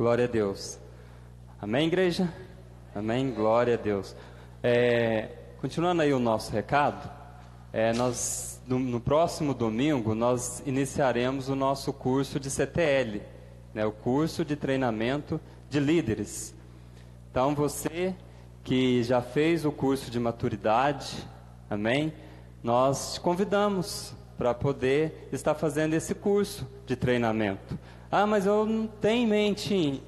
Glória a Deus. Amém, igreja? Amém, glória a Deus. Continuando aí o nosso recado, nós no próximo domingo nós iniciaremos o nosso curso de CTL, né, o curso de treinamento de líderes. Então você que já fez o curso de maturidade, amém? Nós te convidamos para poder estar fazendo esse curso de treinamento. Ah, mas eu não tenho em mente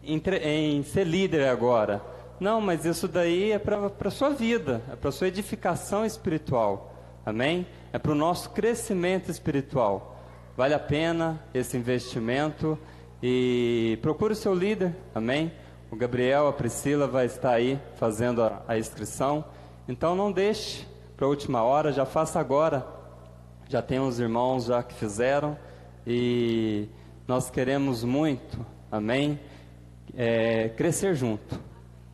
em ser líder agora. Não, mas isso daí é para a sua vida, é para a sua edificação espiritual, amém? É para o nosso crescimento espiritual. Vale a pena esse investimento e procure o seu líder, amém? O Gabriel, a Priscila vai estar aí fazendo a inscrição. Então não deixe para a última hora, já faça agora. Já tem uns irmãos já que fizeram e nós queremos muito, amém? Crescer junto,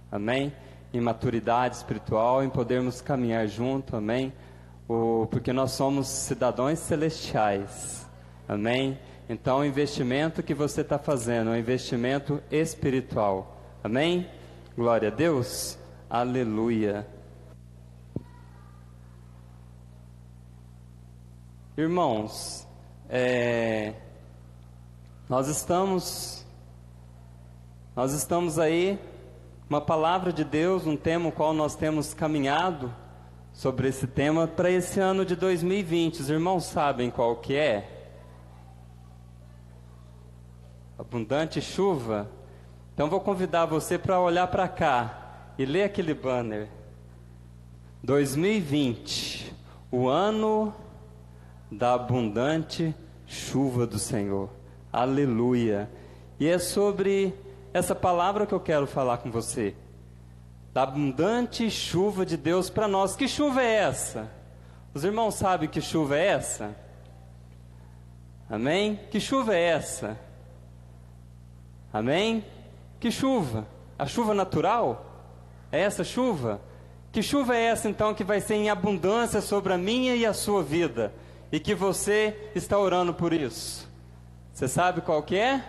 amém? Em maturidade espiritual, em podermos caminhar junto, amém? Porque nós somos cidadãos celestiais, amém? Então o investimento que você está fazendo é um investimento espiritual, amém? Glória a Deus, aleluia. Irmãos, nós estamos aí, uma palavra de Deus, um tema o qual nós temos caminhado sobre esse tema para esse ano de 2020. Os irmãos sabem qual que é? Abundante chuva. Então vou convidar você para olhar para cá e ler aquele banner. 2020, o ano da abundante chuva do Senhor. Aleluia. E é sobre essa palavra que eu quero falar com você. Da abundante chuva de Deus para nós. Que chuva é essa? Os irmãos sabem que chuva é essa? Amém? Que chuva é essa? Amém? Que chuva? A chuva natural? É essa chuva? Que chuva é essa então que vai ser em abundância sobre a minha e a sua vida? E que você está orando por isso? Você sabe qual que é?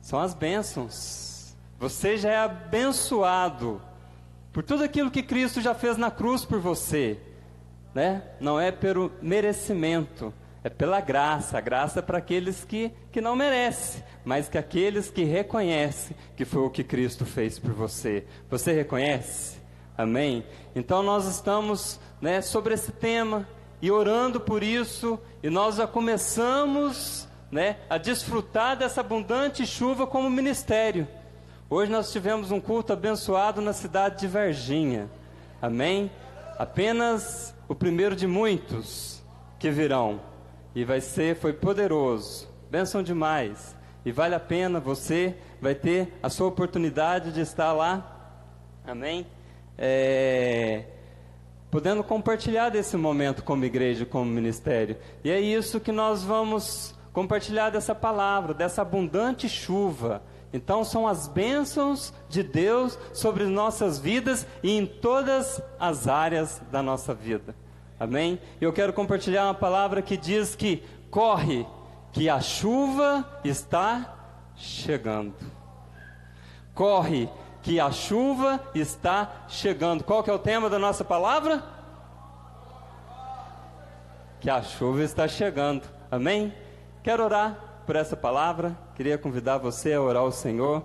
São as bênçãos. Você já é abençoado por tudo aquilo que Cristo já fez na cruz por você, né? Não é pelo merecimento, é pela graça. A graça é para aqueles que não merecem, mas que aqueles que reconhecem que foi o que Cristo fez por você. Você reconhece? Amém? Então nós estamos, né, sobre esse tema e orando por isso, e nós já começamos, né, a desfrutar dessa abundante chuva como ministério. Hoje nós tivemos um culto abençoado na cidade de Varginha, amém? Apenas o primeiro de muitos que virão, e foi poderoso, bênção demais, e vale a pena, você vai ter a sua oportunidade de estar lá, amém? Podendo compartilhar desse momento como igreja, como ministério. E é isso que nós vamos compartilhar dessa palavra, dessa abundante chuva. Então são as bênçãos de Deus sobre nossas vidas e em todas as áreas da nossa vida. Amém? E eu quero compartilhar uma palavra que diz que corre, que a chuva está chegando. Corre, que a chuva está chegando. Qual que é o tema da nossa palavra? Que a chuva está chegando. Amém? Quero orar por essa palavra. Queria convidar você a orar ao Senhor,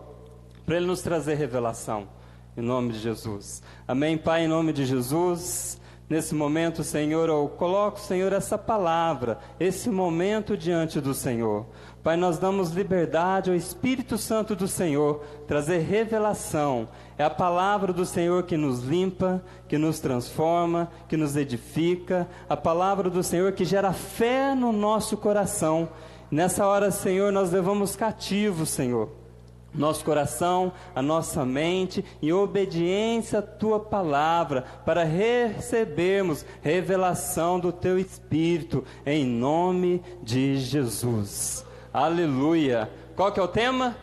para Ele nos trazer revelação, em nome de Jesus. Amém, Pai, em nome de Jesus. Nesse momento, Senhor, eu coloco, Senhor, essa palavra, esse momento diante do Senhor. Pai, nós damos liberdade ao Espírito Santo do Senhor, trazer revelação. É a palavra do Senhor que nos limpa, que nos transforma, que nos edifica. A palavra do Senhor que gera fé no nosso coração. Nessa hora, Senhor, nós levamos cativo, Senhor, nosso coração, a nossa mente, em obediência à Tua palavra, para recebermos revelação do Teu Espírito, em nome de Jesus. Aleluia. Qual que é o tema?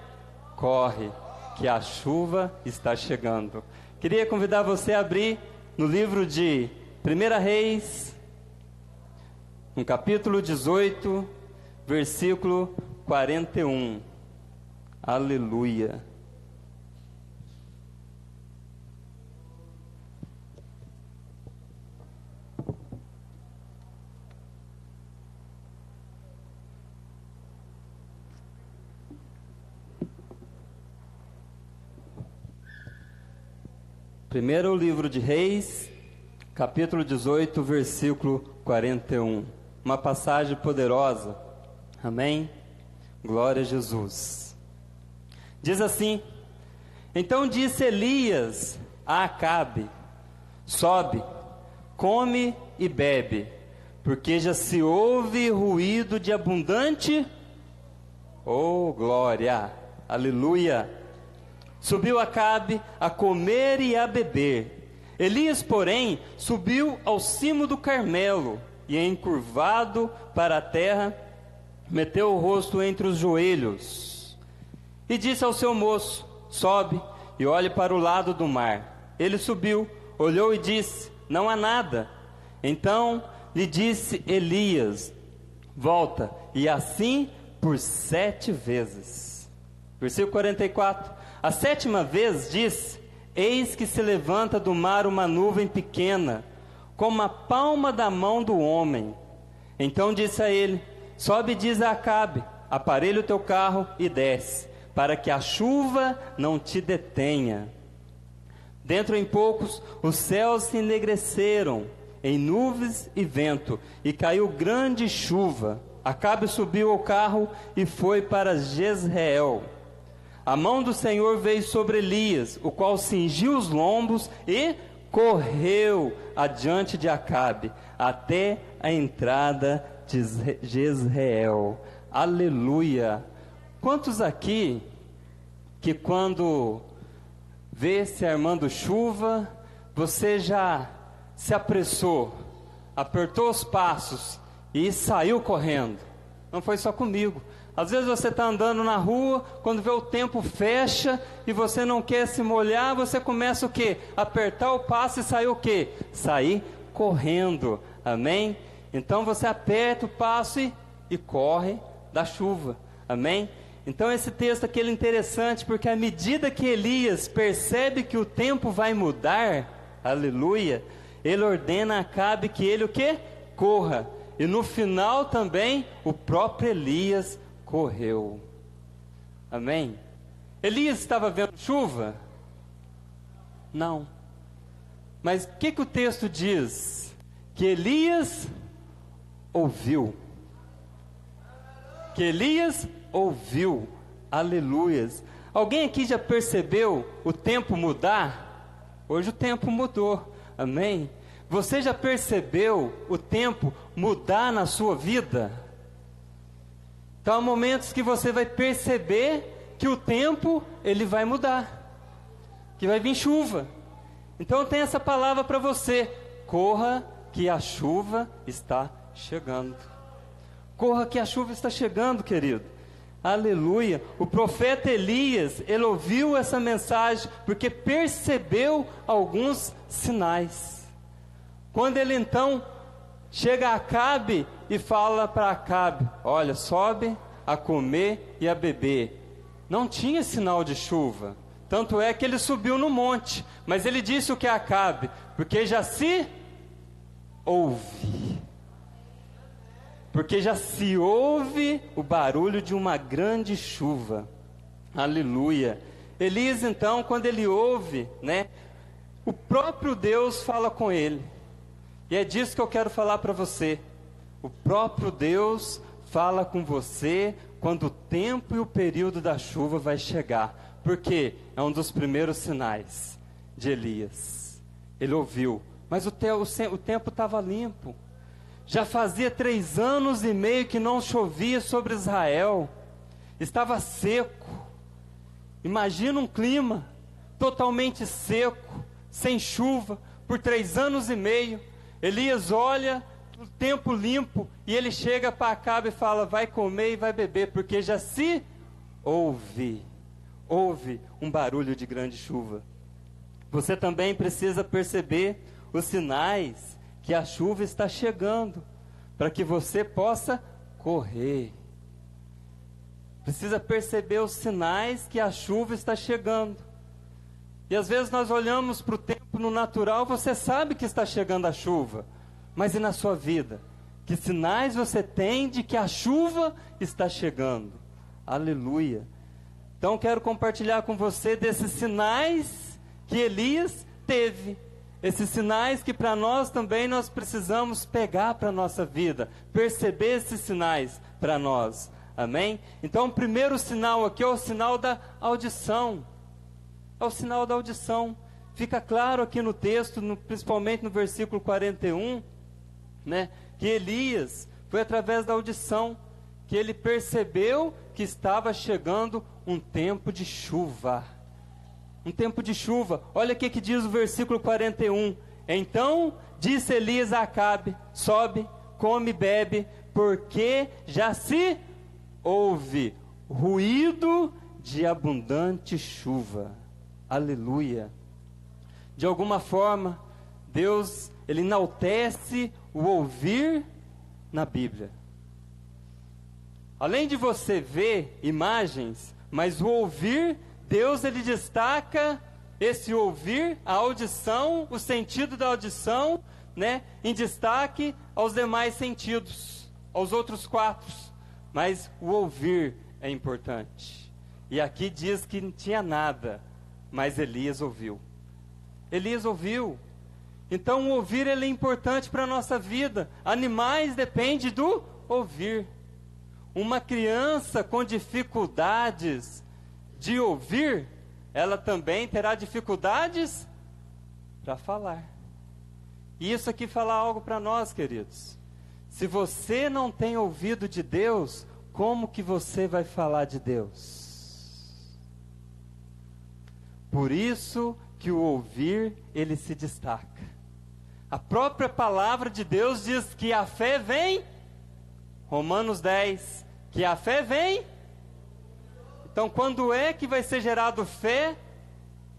Corre, que a chuva está chegando. Queria convidar você a abrir no livro de 1 Reis, no capítulo 18, versículo 41. Aleluia. Primeiro livro de Reis, capítulo 18, versículo 41. Uma passagem poderosa. Amém? Glória a Jesus. Diz assim: então disse Elias a Acabe: sobe, come e bebe, porque já se ouve ruído de abundante... Oh, glória! Aleluia! Subiu Acabe a comer e a beber. Elias, porém, subiu ao cimo do Carmelo e, encurvado para a terra, meteu o rosto entre os joelhos e disse ao seu moço: sobe e olhe para o lado do mar. Ele subiu, olhou e disse: não há nada. Então lhe disse Elias: volta, e assim por 7 vezes. Versículo 44. A 7ª vez disse: eis que se levanta do mar uma nuvem pequena, como a palma da mão do homem. Então disse a ele: sobe e diz a Acabe: aparelha o teu carro e desce, para que a chuva não te detenha. Dentro em poucos, os céus se enegreceram em nuvens e vento, e caiu grande chuva. Acabe subiu ao carro e foi para Jezreel. A mão do Senhor veio sobre Elias, o qual cingiu os lombos e correu adiante de Acabe, até a entrada de Jezreel. Aleluia! Quantos aqui, que quando vê se armando chuva, você já se apressou, apertou os passos e saiu correndo? Não foi só comigo. Às vezes você está andando na rua, quando vê o tempo fecha e você não quer se molhar, você começa o quê? Apertar o passo e sair o quê? Sair correndo, amém? Então você aperta o passo e corre da chuva, amém? Então esse texto aqui é interessante, porque à medida que Elias percebe que o tempo vai mudar, aleluia, ele ordena a Acabe que ele o quê? Corra. E no final também, o próprio Elias correu. Amém? Elias estava vendo chuva? Não. Mas o que o texto diz? Que Elias ouviu. Que Elias ouviu. Aleluias. Alguém aqui já percebeu o tempo mudar? Hoje o tempo mudou. Amém? Você já percebeu o tempo mudar na sua vida? Então há momentos que você vai perceber que o tempo ele vai mudar, que vai vir chuva. Então tem essa palavra para você: corra que a chuva está chegando. Corra que a chuva está chegando, querido. Aleluia. O profeta Elias, ele ouviu essa mensagem porque percebeu alguns sinais. Quando ele então chega a Acabe e fala para Acabe: olha, sobe a comer e a beber. Não tinha sinal de chuva, tanto é que ele subiu no monte, mas ele disse o que a Acabe? Porque já se ouve. Porque já se ouve o barulho de uma grande chuva. Aleluia. Elias então, quando ele ouve, né, o próprio Deus fala com ele. E é disso que eu quero falar para você. O próprio Deus fala com você quando o tempo e o período da chuva vai chegar. Porque é um dos primeiros sinais de Elias. Ele ouviu, mas o tempo estava limpo. Já fazia 3 anos e meio que não chovia sobre Israel. Estava seco. Imagina um clima totalmente seco, sem chuva, por 3 anos e meio. Elias olha o tempo limpo e ele chega para Acabe e fala: vai comer e vai beber, porque já se ouve um barulho de grande chuva. Você também precisa perceber os sinais que a chuva está chegando, para que você possa correr. precisa perceber os sinais que a chuva está chegando. E às vezes nós olhamos para o tempo no natural, você sabe que está chegando a chuva, mas e na sua vida? Que sinais você tem de que a chuva está chegando? Aleluia! Então quero compartilhar com você desses sinais que Elias teve. Esses sinais que para nós também nós precisamos pegar para a nossa vida, perceber esses sinais para nós, amém? Então o primeiro sinal aqui é o sinal da audição, é o sinal da audição, fica claro aqui no texto, principalmente no versículo 41, né, que Elias, foi através da audição, que ele percebeu que estava chegando um tempo de chuva. Um tempo de chuva. Olha o que diz o versículo 41. Então disse Elias a Acabe: sobe, come e bebe, porque já se ouve ruído de abundante chuva. Aleluia. De alguma forma, Deus, Ele enaltece o ouvir na Bíblia. Além de você ver imagens, mas o ouvir, Deus, Ele destaca esse ouvir, a audição, o sentido da audição, né, em destaque aos demais sentidos, aos outros 4. Mas o ouvir é importante. E aqui diz que não tinha nada, mas Elias ouviu. Elias ouviu. Então o ouvir, ele é importante para a nossa vida. Animais dependem do ouvir. Uma criança com dificuldades de ouvir, ela também terá dificuldades para falar. E isso aqui fala algo para nós, queridos. Se você não tem ouvido de Deus, como que você vai falar de Deus? Por isso que o ouvir, ele se destaca. A própria palavra de Deus diz que a fé vem, Romanos 10, que a fé vem. Então, quando é que vai ser gerado fé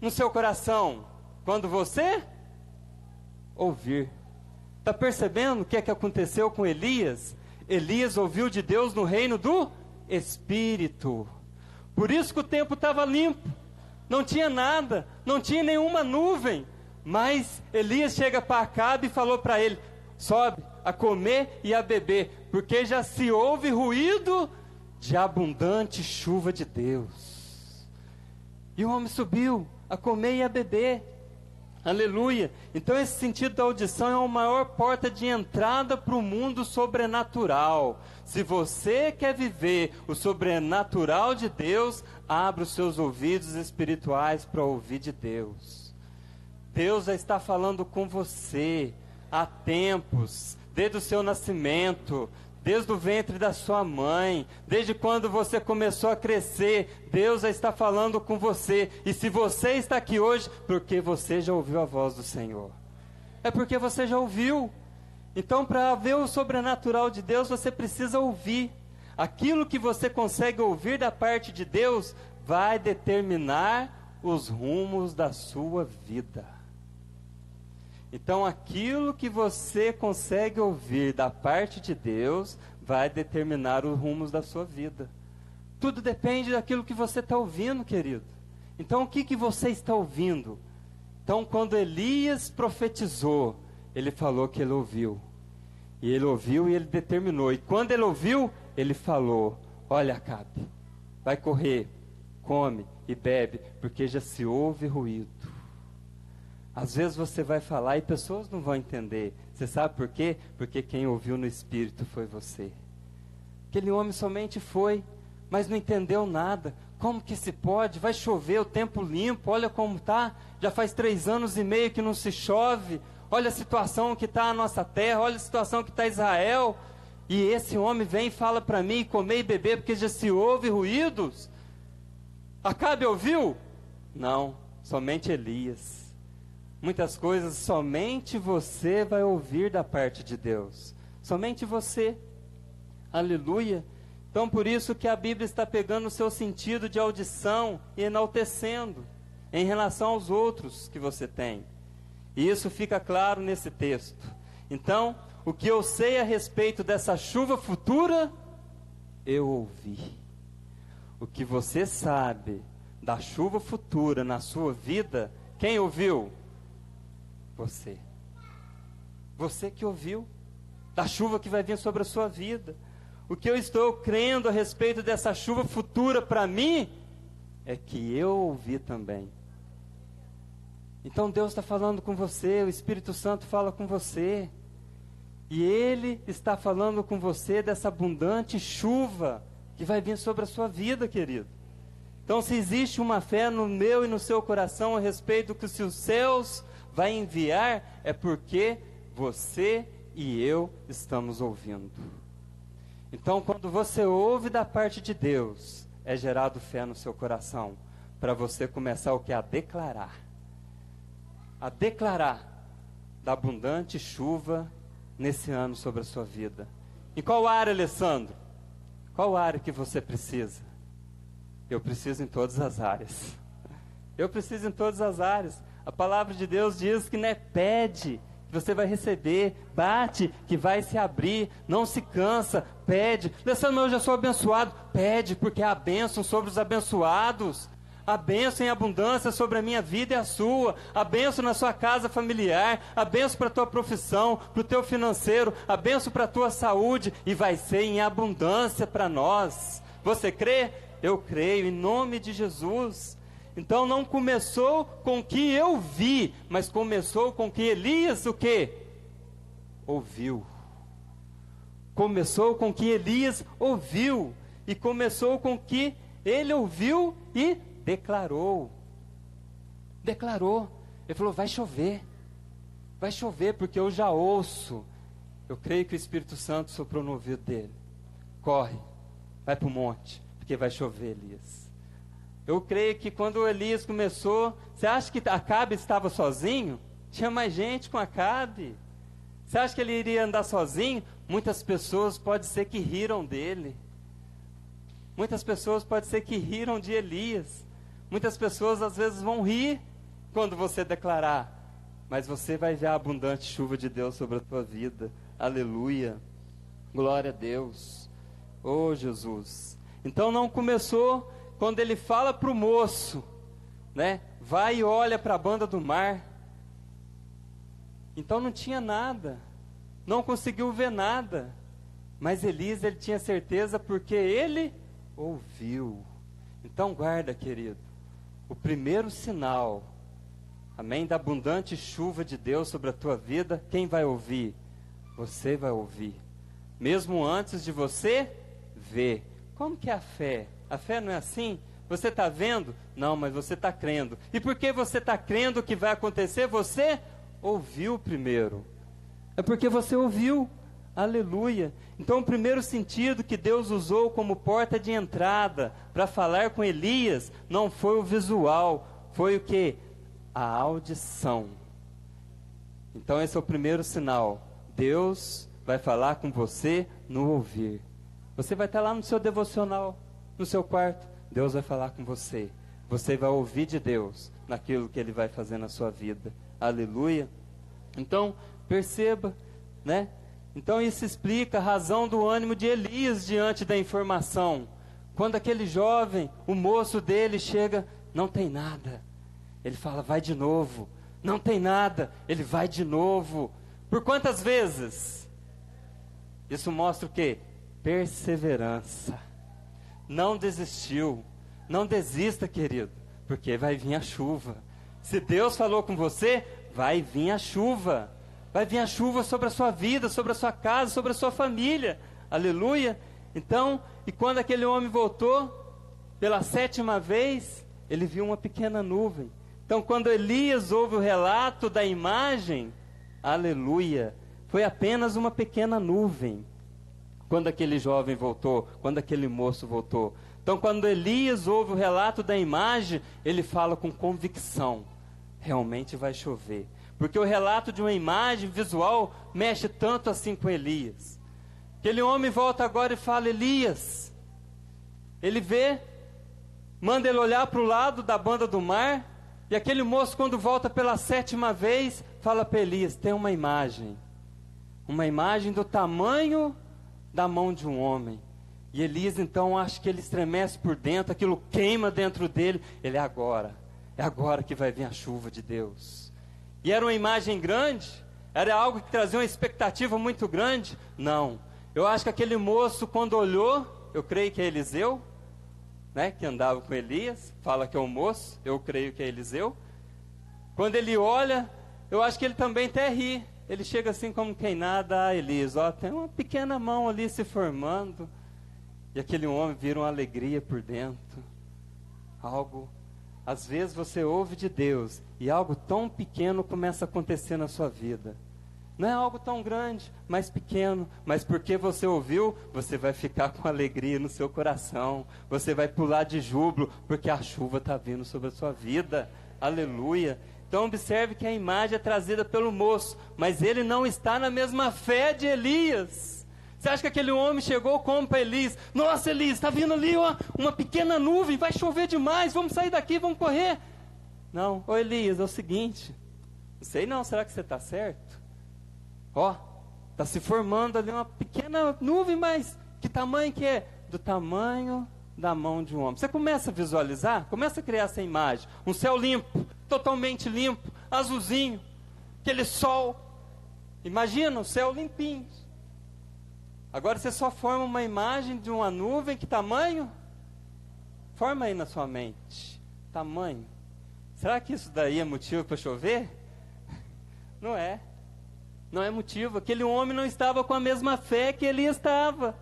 no seu coração? Quando você ouvir. Está percebendo o que é que aconteceu com Elias? Elias ouviu de Deus no reino do Espírito. Por isso que o tempo estava limpo. Não tinha nada, não tinha nenhuma nuvem. Mas Elias chega para Acabe e falou para ele: sobe a comer e a beber, porque já se ouve ruído de abundante chuva de Deus. E o homem subiu a comer e a beber. Aleluia. Então esse sentido da audição é a maior porta de entrada para o mundo sobrenatural. Se você quer viver o sobrenatural de Deus, abra os seus ouvidos espirituais para ouvir de Deus. Deus já está falando com você há tempos, desde o seu nascimento, desde o ventre da sua mãe, desde quando você começou a crescer, Deus já está falando com você. E se você está aqui hoje, porque você já ouviu a voz do Senhor. É porque você já ouviu. Então, para ver o sobrenatural de Deus, você precisa ouvir. Aquilo que você consegue ouvir da parte de Deus, vai determinar os rumos da sua vida. Então, aquilo que você consegue ouvir da parte de Deus, vai determinar os rumos da sua vida. Tudo depende daquilo que você está ouvindo, querido. Então, o que você está ouvindo? Então, quando Elias profetizou, ele falou que ele ouviu. E ele ouviu e ele determinou. E quando ele ouviu, ele falou: olha, Acabe, vai correr, come e bebe, porque já se ouve ruído. Às vezes você vai falar e pessoas não vão entender. Você sabe por quê? Porque quem ouviu no Espírito foi você. Aquele homem somente foi, mas não entendeu nada. Como que se pode? Vai chover, o tempo limpo, olha como está. Já faz 3 anos e meio que não se chove. Olha a situação que está a nossa terra, olha a situação que está Israel. E esse homem vem e fala para mim, comer e beber, porque já se ouve ruídos. Acabe ouviu? Não, somente Elias. Muitas coisas somente você vai ouvir da parte de Deus. Somente você. Aleluia. Então por isso que a Bíblia está pegando o seu sentido de audição e enaltecendo em relação aos outros que você tem. E isso fica claro nesse texto. Então, o que eu sei a respeito dessa chuva futura, eu ouvi. O que você sabe da chuva futura na sua vida, quem ouviu? Você. Você que ouviu da chuva que vai vir sobre a sua vida. O que eu estou crendo a respeito dessa chuva futura para mim, é que eu ouvi também. Então Deus está falando com você, o Espírito Santo fala com você. E Ele está falando com você dessa abundante chuva que vai vir sobre a sua vida, querido. Então, se existe uma fé no meu e no seu coração a respeito do que os céus vai enviar, é porque você e eu estamos ouvindo. Então, quando você ouve da parte de Deus, é gerado fé no seu coração, para você começar o que? A declarar da abundante chuva nesse ano sobre a sua vida. Em qual área, Alessandro? Qual área que você precisa? Eu preciso em todas as áreas. Eu preciso em todas as áreas. A palavra de Deus diz que pede, que você vai receber, bate, que vai se abrir, não se cansa, pede. Alessandro, eu já sou abençoado. Pede, porque há bênção sobre os abençoados. A bênção em abundância sobre a minha vida e a sua. A bênção na sua casa familiar. A bênção para a tua profissão, para o teu financeiro. A bênção para a tua saúde. E vai ser em abundância para nós. Você crê? Eu creio, em nome de Jesus. Então não começou com o que eu vi, mas começou com que Elias o quê? Ouviu. Começou com que Elias ouviu. E começou com que ele ouviu e declarou. Declarou. Ele falou, vai chover. Vai chover porque eu já ouço. Eu creio que o Espírito Santo soprou no ouvido dele. Corre, vai para o monte, porque vai chover, Elias. Eu creio que quando Elias começou, você acha que Acabe estava sozinho? Tinha mais gente com Acabe. Você acha que ele iria andar sozinho? Muitas pessoas pode ser que riram dele. Muitas pessoas pode ser que riram de Elias. Muitas pessoas às vezes vão rir quando você declarar. Mas você vai ver a abundante chuva de Deus sobre a tua vida. Aleluia. Glória a Deus. Oh, Jesus. Então não começou quando ele fala para o moço, né? Vai e olha para a banda do mar. Então não tinha nada. Não conseguiu ver nada. Mas Elias, ele tinha certeza porque ele ouviu. Então guarda, querido. O primeiro sinal, amém, da abundante chuva de Deus sobre a tua vida, quem vai ouvir? Você vai ouvir. Mesmo antes de você ver. Como que é a fé? A fé não é assim? Você está vendo? Não, mas você está crendo. E por que você está crendo que vai acontecer? Você ouviu primeiro. É porque você ouviu. Aleluia. Então o primeiro sentido que Deus usou como porta de entrada para falar com Elias não foi o visual, foi o que? A audição. Então esse é o primeiro sinal. Deus vai falar com você no ouvir. Você vai estar lá no seu devocional, no seu quarto. Deus vai falar com você. Você vai ouvir de Deus naquilo que Ele vai fazer na sua vida. Aleluia. Então perceba, né? Então isso explica a razão do ânimo de Elias diante da informação. Quando aquele jovem, o moço dele chega, não tem nada. Ele fala, vai de novo. Não tem nada. Ele vai de novo. Por quantas vezes? Isso mostra o quê? Perseverança. Não desistiu. Não desista, querido, porque vai vir a chuva. Se Deus falou com você, vai vir a chuva. Vai vir a chuva sobre a sua vida, sobre a sua casa, sobre a sua família. Aleluia. Então, e quando aquele homem voltou, pela 7ª vez, ele viu uma pequena nuvem. Então, quando Elias ouve o relato da imagem, aleluia, foi apenas uma pequena nuvem. Quando aquele jovem voltou, quando aquele moço voltou. Então, quando Elias ouve o relato da imagem, ele fala com convicção, realmente vai chover. Porque o relato de uma imagem visual mexe tanto assim com Elias. Aquele homem volta agora e fala, Elias. Ele vê, manda ele olhar para o lado da banda do mar. E aquele moço, quando volta pela 7ª vez, fala para Elias, tem uma imagem. Uma imagem do tamanho da mão de um homem. E Elias então acha que ele estremece por dentro, aquilo queima dentro dele. Ele é agora que vai vir a chuva de Deus. E era uma imagem grande? Era algo que trazia uma expectativa muito grande? Não. Eu acho que aquele moço, quando olhou, eu creio que é Eliseu, né, que andava com Elias, fala que é o moço, eu creio que é Eliseu. Quando ele olha, eu acho que ele também até ri. Ele chega assim como quem nada, Elias, ó, tem uma pequena mão ali se formando. E aquele homem vira uma alegria por dentro. Algo, às vezes você ouve de Deus e algo tão pequeno começa a acontecer na sua vida. Não é algo tão grande, mas pequeno, mas porque você ouviu, você vai ficar com alegria no seu coração. Você vai pular de júbilo, porque a chuva está vindo sobre a sua vida. Aleluia. Então observe que a imagem é trazida pelo moço, mas ele não está na mesma fé de Elias. Você acha que aquele homem chegou como para Elias? Nossa, Elias, está vindo ali uma pequena nuvem, vai chover demais, vamos sair daqui, vamos correr. Não, ô Elias, é o seguinte, não sei não, será que você está certo? Ó, está se formando ali uma pequena nuvem, mas que tamanho que é? Do tamanho da mão de um homem. Você começa a visualizar, começa a criar essa imagem. Um céu limpo, totalmente limpo, azulzinho, aquele sol. Imagina o céu limpinho. Agora você só forma uma imagem de uma nuvem, que tamanho? Forma aí na sua mente. Tamanho. Será que isso daí é motivo para chover? Não é. Não é motivo. Aquele homem não estava com a mesma fé que Elias estava.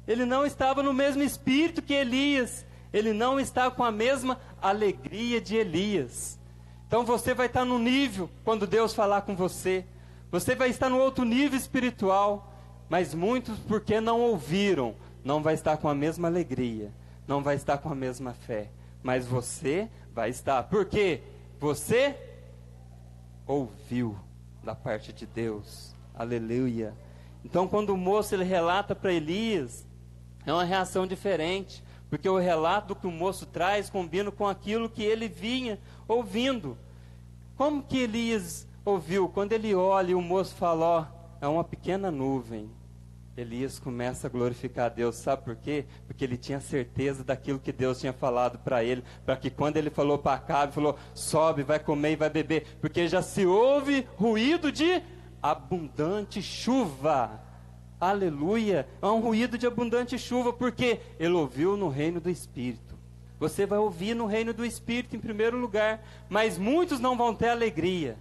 Ele não estava no mesmo espírito que Elias. Ele não está com a mesma alegria de Elias. Então você vai estar no nível, quando Deus falar com você. Você vai estar no outro nível espiritual. Mas muitos, porque não ouviram, não vai estar com a mesma alegria. Não vai estar com a mesma fé. Mas você vai estar. Por quê? Você ouviu da parte de Deus. Aleluia. Então quando o moço ele relata para Elias, é uma reação diferente, porque o relato que o moço traz combina com aquilo que ele vinha ouvindo. Como que Elias ouviu? Quando ele olha e o moço fala, ó, é uma pequena nuvem. Elias começa a glorificar a Deus, sabe por quê? Porque ele tinha certeza daquilo que Deus tinha falado para ele, para que quando ele falou para Acabe, falou, sobe, vai comer e vai beber, porque já se ouve ruído de abundante chuva. Aleluia, é um ruído de abundante chuva, porque ele ouviu no reino do Espírito. Você vai ouvir no reino do Espírito em primeiro lugar, mas muitos não vão ter alegria.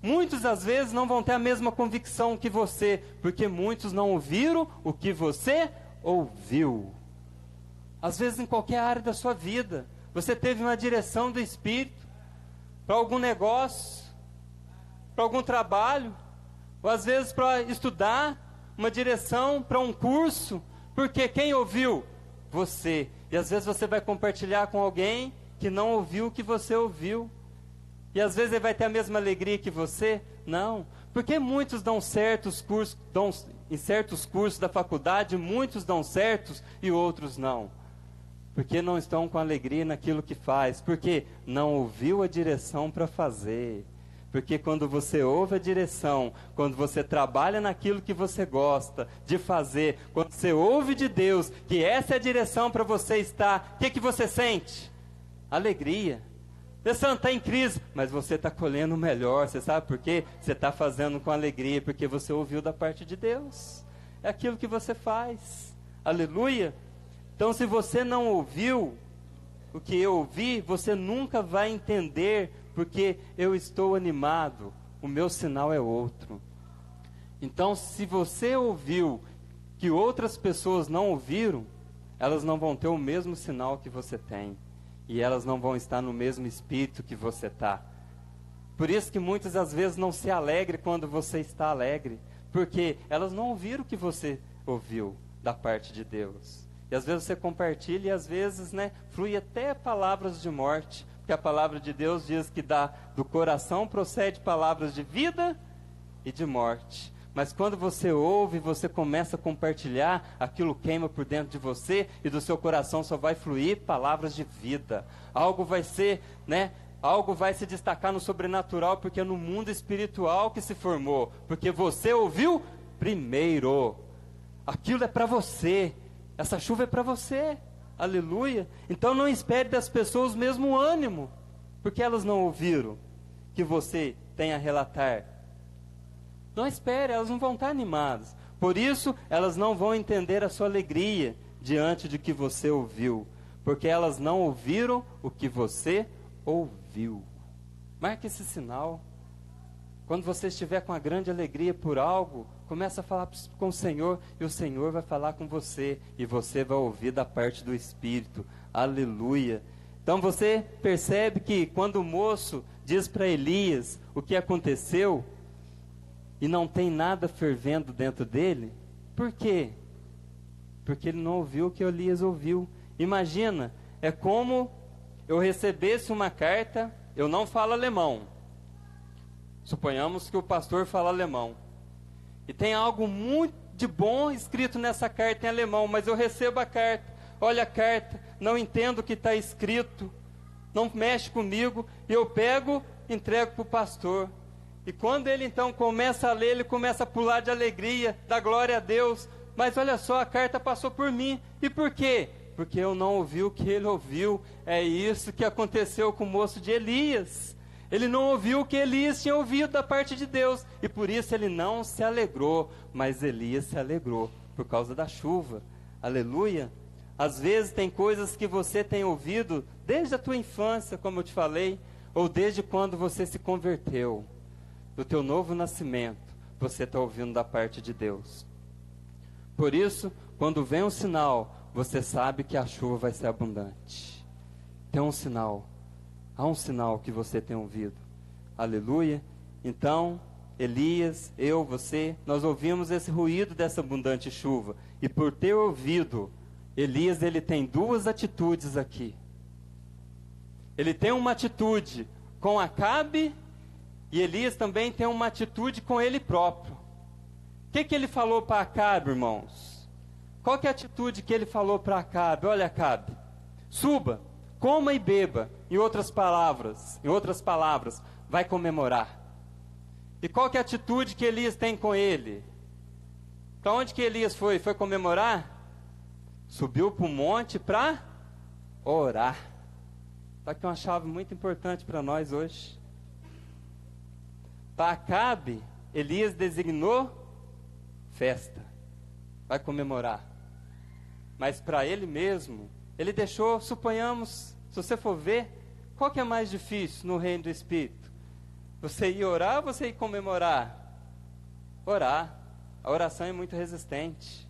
Muitos às vezes não vão ter a mesma convicção que você, porque muitos não ouviram o que você ouviu. Às vezes em qualquer área da sua vida, você teve uma direção do Espírito, para algum negócio, para algum trabalho, ou às vezes para estudar, uma direção para um curso, porque quem ouviu? Você. E às vezes você vai compartilhar com alguém que não ouviu o que você ouviu. E às vezes ele vai ter a mesma alegria que você? Não. Porque muitos dão certos cursos, em certos cursos da faculdade, muitos dão certos e outros não. Porque não estão com alegria naquilo que faz. Porque não ouviu a direção para fazer. Porque quando você ouve a direção, quando você trabalha naquilo que você gosta de fazer, quando você ouve de Deus que essa é a direção para você estar, o que você sente? Alegria. Você não está em crise, mas você está colhendo o melhor. Você sabe por quê? Você está fazendo com alegria, porque você ouviu da parte de Deus. É aquilo que você faz. Aleluia. Então se você não ouviu o que eu ouvi, você nunca vai entender, porque eu estou animado, o meu sinal é outro. Então se você ouviu que outras pessoas não ouviram, elas não vão ter o mesmo sinal que você tem. E elas não vão estar no mesmo espírito que você está. Por isso que muitas às vezes não se alegre quando você está alegre. Porque elas não ouviram o que você ouviu da parte de Deus. E às vezes você compartilha e às vezes, flui até palavras de morte. Porque a palavra de Deus diz que do coração procede palavras de vida e de morte. Mas quando você ouve, você começa a compartilhar, aquilo queima por dentro de você e do seu coração só vai fluir palavras de vida. Algo vai ser, algo vai se destacar no sobrenatural, porque é no mundo espiritual que se formou. Porque você ouviu primeiro. Aquilo é para você. Essa chuva é para você. Aleluia. Então não espere das pessoas o mesmo ânimo, porque elas não ouviram que você tem a relatar. Não espere, elas não vão estar animadas. Por isso, elas não vão entender a sua alegria diante de que você ouviu, porque elas não ouviram o que você ouviu. Marque esse sinal. Quando você estiver com a grande alegria por algo, começa a falar com o Senhor, e o Senhor vai falar com você, e você vai ouvir da parte do Espírito. Aleluia. Então você percebe que quando o moço diz para Elias o que aconteceu, e não tem nada fervendo dentro dele, por quê? Porque ele não ouviu o que Elias ouviu. Imagina, é como eu recebesse uma carta, eu não falo alemão. Suponhamos que o pastor fala alemão. E tem algo muito de bom escrito nessa carta em alemão, mas eu recebo a carta, olha a carta, não entendo o que está escrito, não mexe comigo, e eu pego, entrego para o pastor. E quando ele então começa a ler, ele começa a pular de alegria, dá glória a Deus. Mas olha só, a carta passou por mim. E por quê? Porque eu não ouvi o que ele ouviu. É isso que aconteceu com o moço de Elias. Ele não ouviu o que Elias tinha ouvido da parte de Deus, e por isso ele não se alegrou, mas Elias se alegrou, por causa da chuva. Aleluia. Às vezes tem coisas que você tem ouvido desde a tua infância, como eu te falei, ou desde quando você se converteu, do teu novo nascimento, você está ouvindo da parte de Deus. Por isso, quando vem um sinal, você sabe que a chuva vai ser abundante. Tem um sinal. Há um sinal que você tem ouvido. Aleluia. Então, Elias, eu, você, nós ouvimos esse ruído dessa abundante chuva. E por ter ouvido, Elias, ele tem duas atitudes aqui. Ele tem uma atitude com Acabe, e Elias também tem uma atitude com ele próprio. O que ele falou para Acabe, irmãos? Qual que é a atitude que ele falou para Acabe? Olha, Acabe, suba, coma e beba. Em outras palavras, vai comemorar. E qual que é a atitude que Elias tem com ele? Para onde que Elias foi? Foi comemorar? Subiu para o monte para orar. Está aqui uma chave muito importante para nós hoje. Para Acabe, Elias designou festa. Vai comemorar. Mas para ele mesmo, ele deixou, suponhamos, se você for ver, qual que é mais difícil no reino do Espírito? Você ir orar ou você ir comemorar? Orar. A oração é muito resistente.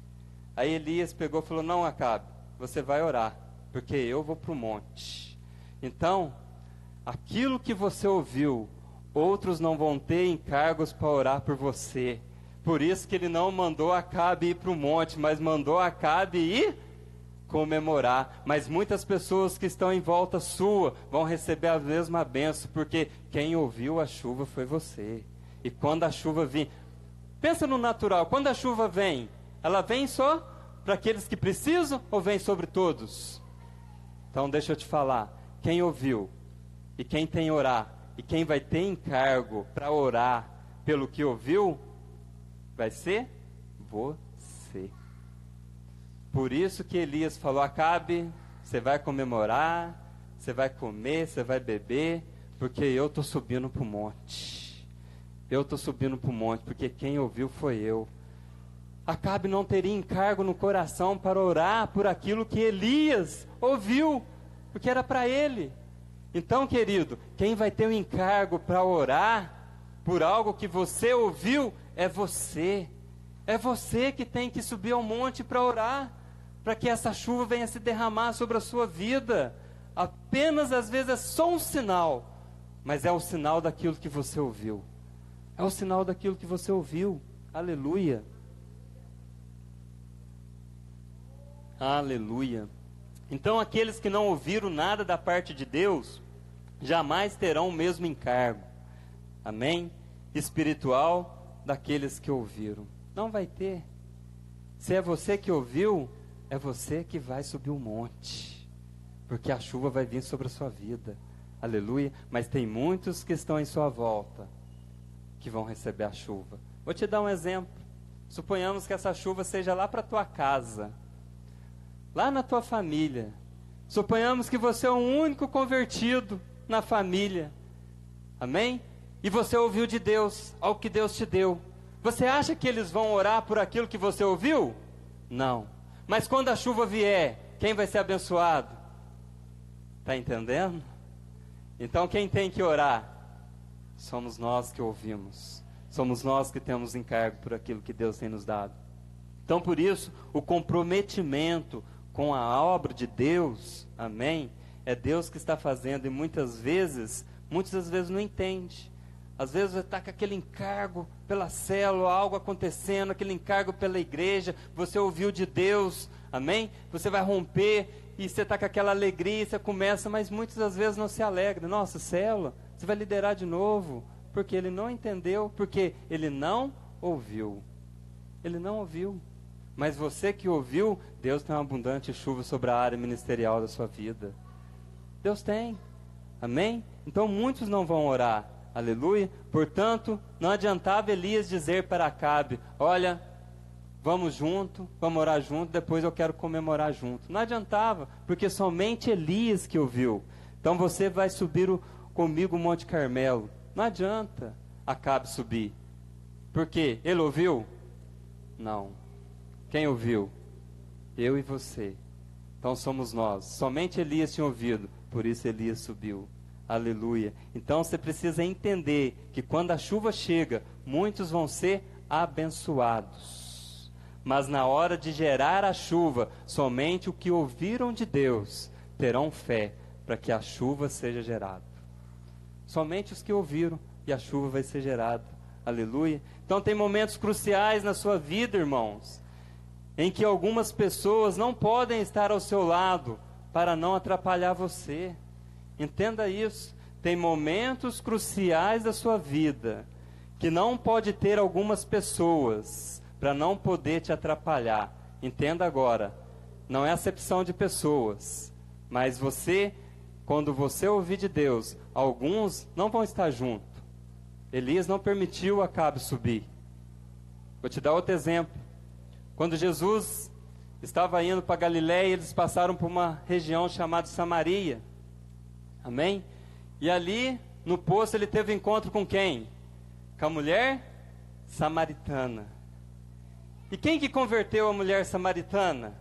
Aí Elias pegou e falou, não, Acabe, você vai orar, porque eu vou para o monte. Então, aquilo que você ouviu, outros não vão ter encargos para orar por você. Por isso que ele não mandou Acabe ir para o monte, mas mandou Acabe ir comemorar. Mas muitas pessoas que estão em volta sua vão receber a mesma bênção, porque quem ouviu a chuva foi você. E quando a chuva vir, pensa no natural, quando a chuva vem, ela vem só para aqueles que precisam ou vem sobre todos? Então deixa eu te falar, quem ouviu e quem tem orar e quem vai ter encargo para orar pelo que ouviu, vai ser você. Por isso que Elias falou, Acabe, você vai comemorar, você vai comer, você vai beber, porque eu estou subindo para o monte. Eu estou subindo para o monte, porque quem ouviu foi eu. Acabe não teria encargo no coração para orar por aquilo que Elias ouviu, porque era para ele. Então, querido, quem vai ter o encargo para orar por algo que você ouviu é você. É você que tem que subir ao monte para orar, para que essa chuva venha se derramar sobre a sua vida. Apenas às vezes é só um sinal, mas é o sinal daquilo que você ouviu. É o sinal daquilo que você ouviu. Aleluia. Aleluia. Então aqueles que não ouviram nada da parte de Deus, jamais terão o mesmo encargo. Amém? Espiritual daqueles que ouviram. Não vai ter. Se é você que ouviu, é você que vai subir o monte, porque a chuva vai vir sobre a sua vida. Aleluia. Mas tem muitos que estão em sua volta que vão receber a chuva. Vou te dar um exemplo. Suponhamos que essa chuva seja lá para a tua casa. lá na tua família. Suponhamos que você é o único convertido na família. Amém? E você ouviu de Deus, algo que Deus te deu. Você acha que eles vão orar por aquilo que você ouviu? Não. Mas quando a chuva vier, quem vai ser abençoado? Está entendendo? Então quem tem que orar? Somos nós que ouvimos. Somos nós que temos encargo por aquilo que Deus tem nos dado. Então por isso, o comprometimento com a obra de Deus, amém? É Deus que está fazendo e muitas vezes não entende. Às vezes você está com aquele encargo pela célula, algo acontecendo, aquele encargo pela igreja, você ouviu de Deus, amém? Você vai romper e você está com aquela alegria, você começa, mas muitas das vezes não se alegra. Nossa, célula, você vai liderar de novo, porque ele não entendeu, porque ele não ouviu. Ele não ouviu. Mas você que ouviu, Deus tem uma abundante chuva sobre a área ministerial da sua vida. Deus tem, amém? Então muitos não vão orar. Aleluia. Portanto, não adiantava Elias dizer para Acabe: olha, vamos junto, vamos orar junto, depois eu quero comemorar junto. Não adiantava, porque somente Elias que ouviu. Então você vai subir comigo o Monte Carmelo. Não adianta Acabe subir. Por quê? Ele ouviu? Não. Quem ouviu? Eu e você. Então somos nós. Somente Elias tinha ouvido, por isso Elias subiu. Aleluia. Então você precisa entender que quando a chuva chega, muitos vão ser abençoados. Mas na hora de gerar a chuva, somente o que ouviram de Deus terão fé para que a chuva seja gerada. Somente os que ouviram e a chuva vai ser gerada. Aleluia. Então tem momentos cruciais na sua vida, irmãos, em que algumas pessoas não podem estar ao seu lado para não atrapalhar você. Entenda isso. Tem momentos cruciais da sua vida que não pode ter algumas pessoas para não poder te atrapalhar. Entenda agora. Não é acepção de pessoas, mas você, quando você ouvir de Deus, alguns não vão estar junto. Elias não permitiu Acabe subir. Vou te dar outro exemplo. Quando Jesus estava indo para Galiléia, eles passaram por uma região chamada Samaria. Amém? E ali, no poço, ele teve encontro com quem? Com a mulher samaritana. E quem que converteu a mulher samaritana?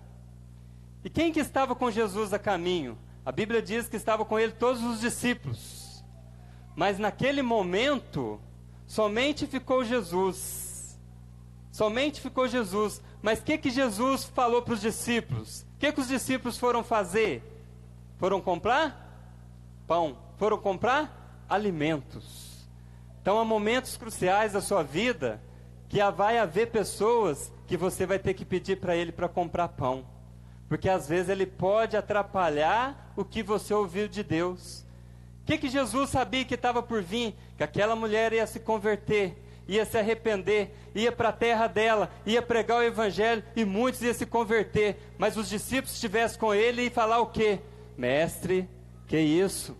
E quem que estava com Jesus a caminho? A Bíblia diz que estava com ele todos os discípulos. Mas naquele momento, somente ficou Jesus. Somente ficou Jesus. Mas o que Jesus falou para os discípulos? O que os discípulos foram fazer? Foram comprar pão. Foram comprar alimentos. Então há momentos cruciais da sua vida que vai haver pessoas que você vai ter que pedir para ele para comprar pão. Porque às vezes ele pode atrapalhar o que você ouviu de Deus. O que Jesus sabia que estava por vir? Que aquela mulher ia se converter, ia se arrepender, ia para a terra dela, ia pregar o evangelho e muitos iam se converter. Mas os discípulos estivessem com ele e falar o quê? Mestre, que isso?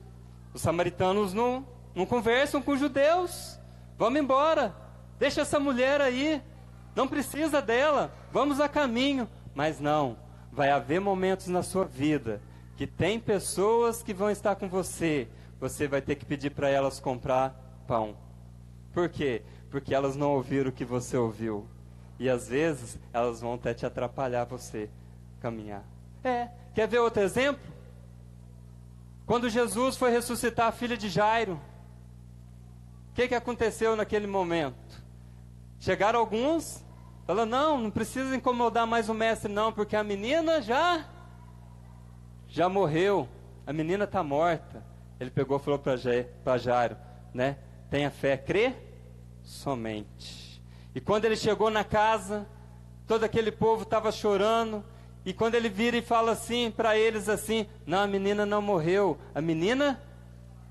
Os samaritanos não conversam com os judeus. Vamos embora. Deixa essa mulher aí. Não precisa dela. Vamos a caminho. Mas não. Vai haver momentos na sua vida que tem pessoas que vão estar com você. Você vai ter que pedir para elas comprar pão. Por quê? Porque elas não ouviram o que você ouviu. E às vezes elas vão até te atrapalhar você caminhar. Quer ver outro exemplo? Quando Jesus foi ressuscitar a filha de Jairo, o que aconteceu naquele momento? Chegaram alguns, falando: não precisa incomodar mais o mestre não, porque a menina já morreu, a menina está morta. Ele pegou e falou para Jairo, né? Tenha fé, crê somente. E quando ele chegou na casa, todo aquele povo estava chorando. E quando ele vira e fala assim para eles assim: não, a menina não morreu, a menina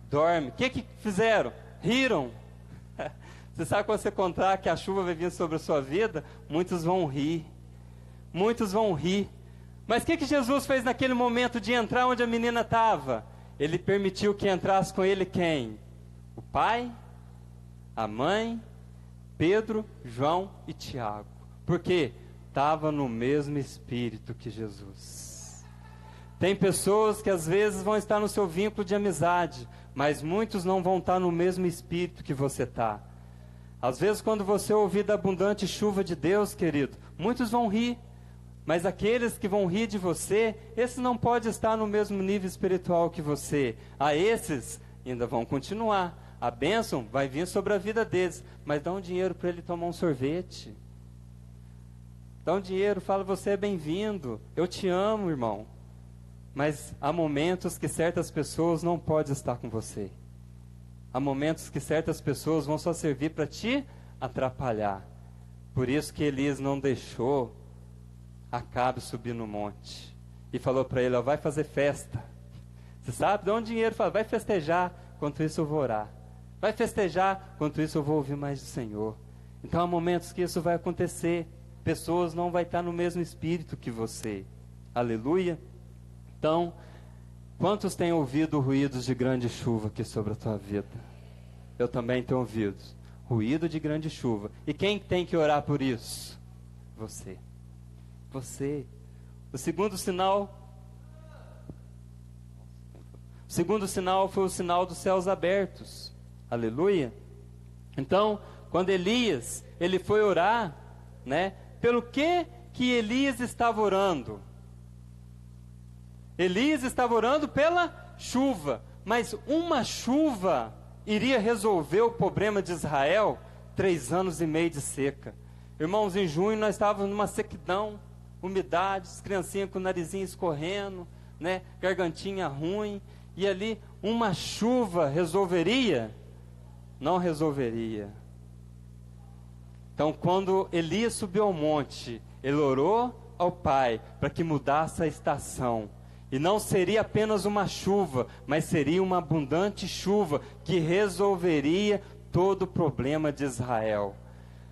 dorme. O que fizeram? Riram. Você sabe quando você contar que a chuva vai vir sobre a sua vida? Muitos vão rir. Muitos vão rir. Mas o que Jesus fez naquele momento de entrar onde a menina estava? Ele permitiu que entrasse com ele quem? O pai, a mãe, Pedro, João e Tiago. Por quê? Estava no mesmo espírito que Jesus. Tem pessoas que às vezes vão estar no seu vínculo de amizade, mas muitos não vão estar no mesmo espírito que você está. Às vezes, quando você ouvir da abundante chuva de Deus, querido, muitos vão rir, mas aqueles que vão rir de você, esses não podem estar no mesmo nível espiritual que você. A esses ainda vão continuar. A bênção vai vir sobre a vida deles, mas dá um dinheiro para ele tomar um sorvete. Dá um dinheiro, fala, você é bem-vindo, eu te amo, irmão. Mas há momentos que certas pessoas não podem estar com você. Há momentos que certas pessoas vão só servir para te atrapalhar. Por isso que Elias não deixou Acabe subir no monte. E falou para ele, ó, vai fazer festa. Você sabe, dá um dinheiro, fala, vai festejar, enquanto isso eu vou orar. Vai festejar, enquanto isso eu vou ouvir mais do Senhor. Então há momentos que isso vai acontecer. Pessoas não vão estar no mesmo espírito que você. Aleluia. Então, quantos têm ouvido ruídos de grande chuva aqui sobre a tua vida? Eu também tenho ouvido. Ruído de grande chuva. E quem tem que orar por isso? Você. Você. O segundo sinal foi o sinal dos céus abertos. Aleluia. Então, quando Elias, ele foi orar, né? Pelo que Elias estava orando? Elias estava orando pela chuva, mas uma chuva iria resolver o problema de Israel? 3 anos e meio de seca. Irmãos, em junho nós estávamos numa sequidão, umidades, criancinha com o narizinho escorrendo, né, gargantinha ruim, e ali uma chuva resolveria? Não resolveria. Então, quando Elias subiu ao monte, ele orou ao Pai para que mudasse a estação. E não seria apenas uma chuva, mas seria uma abundante chuva que resolveria todo o problema de Israel.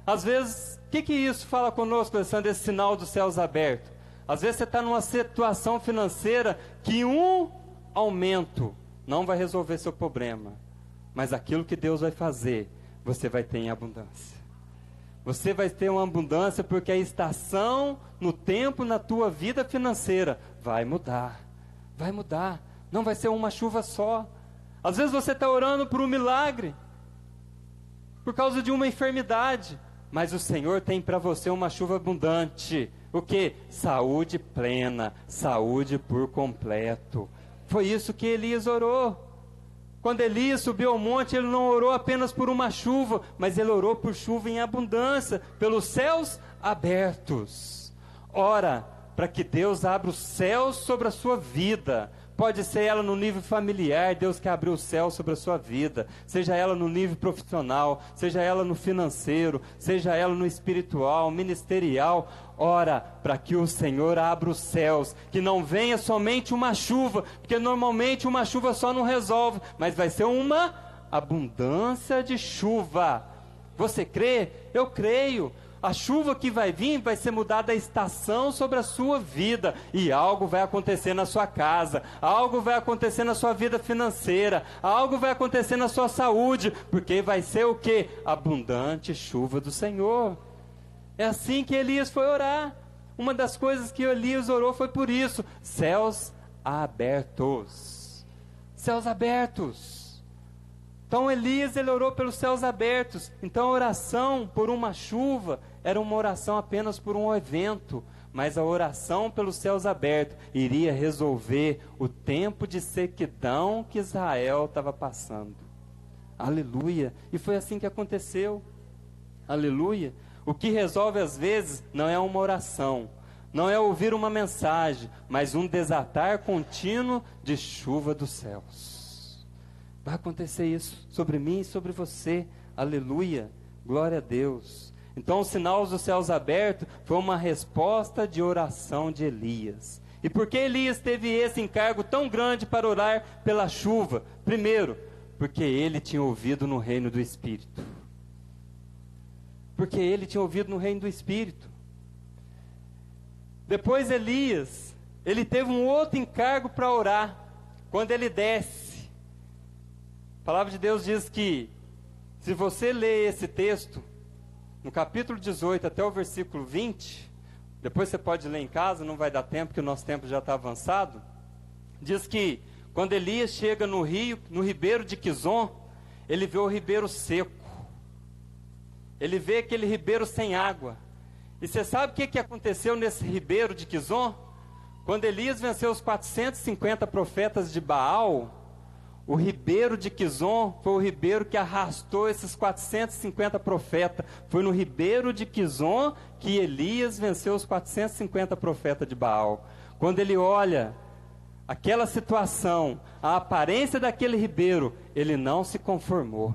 Às vezes, o que isso fala conosco, Alessandro, esse sinal dos céus abertos? Às vezes você está numa situação financeira que um aumento não vai resolver seu problema. Mas aquilo que Deus vai fazer, você vai ter em abundância. Você vai ter uma abundância porque a estação no tempo, na tua vida financeira, vai mudar. Vai mudar. Não vai ser uma chuva só. Às vezes você está orando por um milagre, por causa de uma enfermidade. Mas o Senhor tem para você uma chuva abundante. O que? Saúde plena, saúde por completo. Foi isso que Elias orou. Quando Elias subiu ao monte, ele não orou apenas por uma chuva, mas ele orou por chuva em abundância, pelos céus abertos. Ora, para que Deus abra os céus sobre a sua vida. Pode ser ela no nível familiar, Deus quer abrir o céu sobre a sua vida. Seja ela no nível profissional, seja ela no financeiro, seja ela no espiritual, ministerial. Ora, para que o Senhor abra os céus, que não venha somente uma chuva, porque normalmente uma chuva só não resolve, mas vai ser uma abundância de chuva. Você crê? Eu creio. A chuva que vai vir vai ser mudada a estação sobre a sua vida. E algo vai acontecer na sua casa. Algo vai acontecer na sua vida financeira. Algo vai acontecer na sua saúde. Porque vai ser o quê? Abundante chuva do Senhor. É assim que Elias foi orar. Uma das coisas que Elias orou foi por isso. Céus abertos. Céus abertos. Então Elias, ele orou pelos céus abertos. Então a oração por uma chuva era uma oração apenas por um evento, mas a oração pelos céus abertos iria resolver o tempo de sequidão que Israel estava passando. Aleluia! E foi assim que aconteceu. Aleluia! O que resolve às vezes não é uma oração, não é ouvir uma mensagem, mas um desatar contínuo de chuva dos céus. Vai acontecer isso sobre mim e sobre você. Aleluia. Glória a Deus. Então o sinal dos céus abertos foi uma resposta de oração de Elias. E por que Elias teve esse encargo tão grande para orar pela chuva? Primeiro, porque ele tinha ouvido no reino do Espírito. Porque ele tinha ouvido no reino do Espírito. Depois Elias, ele teve um outro encargo para orar. Quando ele desce. A palavra de Deus diz que, se você ler esse texto, no capítulo 18 até o versículo 20, depois você pode ler em casa, não vai dar tempo, porque o nosso tempo já está avançado. Diz que quando Elias chega no rio, no ribeiro de Quizon, ele vê o ribeiro seco. Ele vê aquele ribeiro sem água. E você sabe o que aconteceu nesse ribeiro de Quizon? Quando Elias venceu os 450 profetas de Baal, o ribeiro de Quizon foi o ribeiro que arrastou esses 450 profetas. Foi no ribeiro de Quizon que Elias venceu os 450 profetas de Baal. Quando ele olha aquela situação, a aparência daquele ribeiro, ele não se conformou.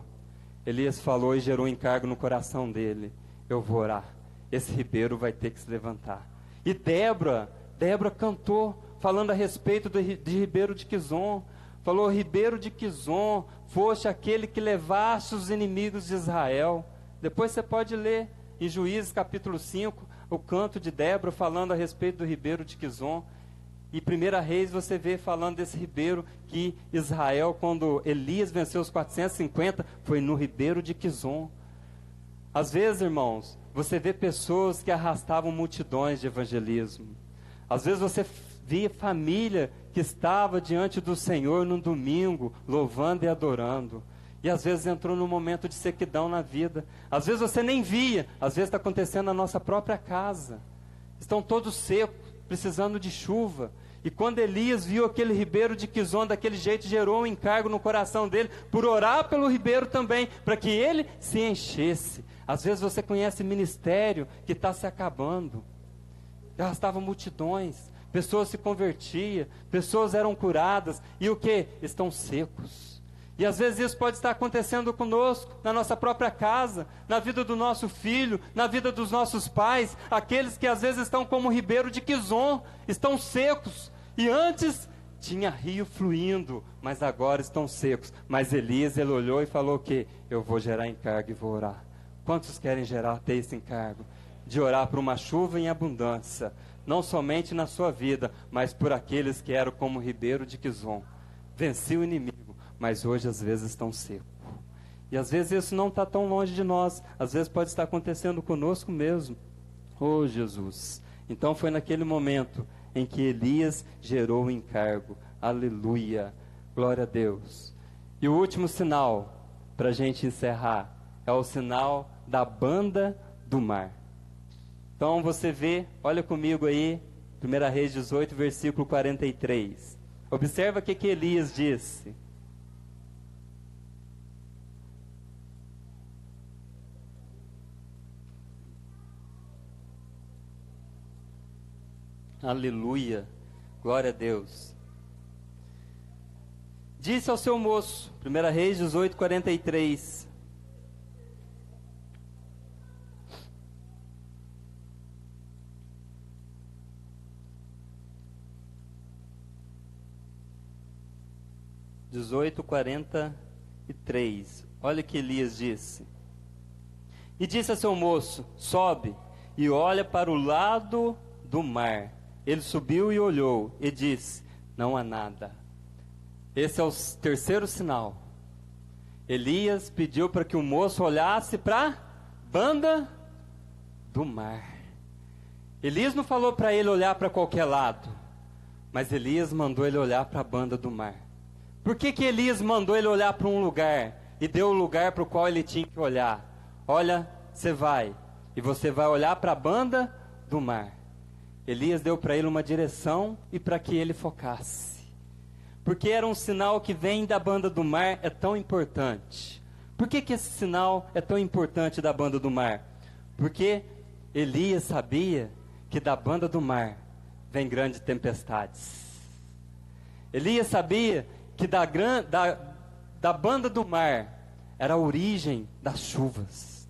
Elias falou e gerou um encargo no coração dele: eu vou orar, esse ribeiro vai ter que se levantar. E Débora cantou, falando a respeito de ribeiro de Quizon. Falou: ribeiro de Quizon, foste aquele que levaste os inimigos de Israel. Depois você pode ler em Juízes capítulo 5, o canto de Débora falando a respeito do ribeiro de Quizon. E 1 Reis você vê falando desse ribeiro que Israel, quando Elias venceu os 450, foi no ribeiro de Quizon. Às vezes, irmãos, você vê pessoas que arrastavam multidões de evangelismo. Às vezes você via família que estava diante do Senhor num domingo, louvando e adorando. E às vezes entrou num momento de sequidão na vida. Às vezes você nem via, às vezes está acontecendo na nossa própria casa. Estão todos secos, precisando de chuva. E quando Elias viu aquele ribeiro de Quizon daquele jeito, gerou um encargo no coração dele por orar pelo ribeiro também, para que ele se enchesse. Às vezes você conhece ministério que está se acabando. Arrastava multidões, pessoas se convertiam, pessoas eram curadas, e o que? Estão secos. E às vezes isso pode estar acontecendo conosco, na nossa própria casa, na vida do nosso filho, na vida dos nossos pais, aqueles que às vezes estão como o ribeiro de Quizon, estão secos, e antes tinha rio fluindo, mas agora estão secos. Mas Elias, ele olhou e falou que eu vou gerar encargo e vou orar. Quantos querem ter esse encargo? De orar por uma chuva em abundância, não somente na sua vida, mas por aqueles que eram como o ribeiro de Quizon. Venci o inimigo, mas hoje às vezes estão secos. E às vezes isso não está tão longe de nós, às vezes pode estar acontecendo conosco mesmo. Oh Jesus! Então foi naquele momento em que Elias gerou o encargo. Aleluia! Glória a Deus! E o último sinal, para a gente encerrar, é o sinal da banda do mar. Então você vê, olha comigo aí, 1 Reis 18, versículo 43. Observa o que Elias disse. Aleluia, glória a Deus. Disse ao seu moço, 1 Reis 18, 43. Olha o que Elias disse. E disse a seu moço: sobe e olha para o lado do mar. Ele subiu e olhou e disse: não há nada. Esse é o terceiro sinal. Elias pediu para que o moço olhasse para a banda do mar. Elias não falou para ele olhar para qualquer lado, mas Elias mandou ele olhar para a banda do mar. Por que Elias mandou ele olhar para um lugar e deu o lugar para o qual ele tinha que olhar? Olha, você vai, e você vai olhar para a banda do mar. Elias deu para ele uma direção e para que ele focasse. Porque era um sinal que vem da banda do mar, é tão importante. Por que esse sinal é tão importante da banda do mar? Porque Elias sabia que da banda do mar vem grandes tempestades. Elias sabia que da banda do mar era a origem das chuvas.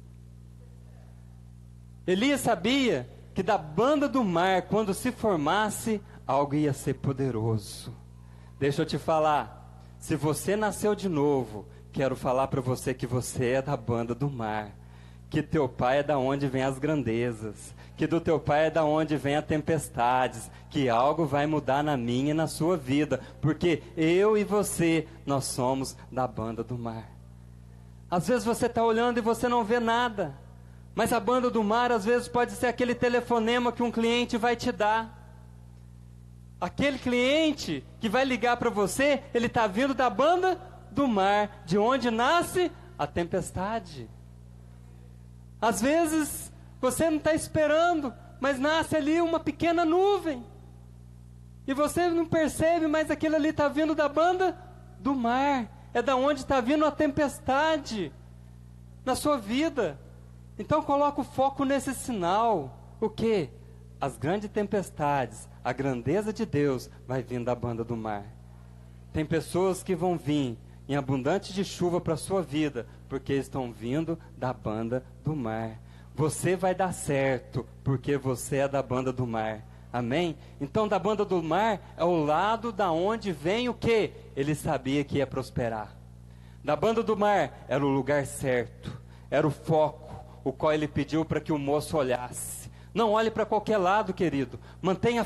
Elias sabia que da banda do mar, quando se formasse, algo ia ser poderoso. Deixa eu te falar, se você nasceu de novo, quero falar para você que você é da banda do mar, que teu pai é da onde vem as grandezas, que do teu pai é da onde vem as tempestades, que algo vai mudar na minha e na sua vida, porque eu e você, nós somos da banda do mar. Às vezes você está olhando e você não vê nada, mas a banda do mar às vezes pode ser aquele telefonema que um cliente vai te dar. Aquele cliente que vai ligar para você, ele está vindo da banda do mar, de onde nasce a tempestade. Às vezes, você não está esperando, mas nasce ali uma pequena nuvem. E você não percebe, mas aquilo ali está vindo da banda do mar. É da onde está vindo a tempestade na sua vida. Então coloca o foco nesse sinal. O quê? As grandes tempestades, a grandeza de Deus vai vir da banda do mar. Tem pessoas que vão vir em abundante de chuva para a sua vida, porque estão vindo da banda do mar. Você vai dar certo, porque você é da banda do mar. Amém? Então da banda do mar é o lado da onde vem o quê? Ele sabia que ia prosperar. Da banda do mar era o lugar certo, era o foco, o qual ele pediu para que o moço olhasse. Não olhe para qualquer lado, querido. Mantenha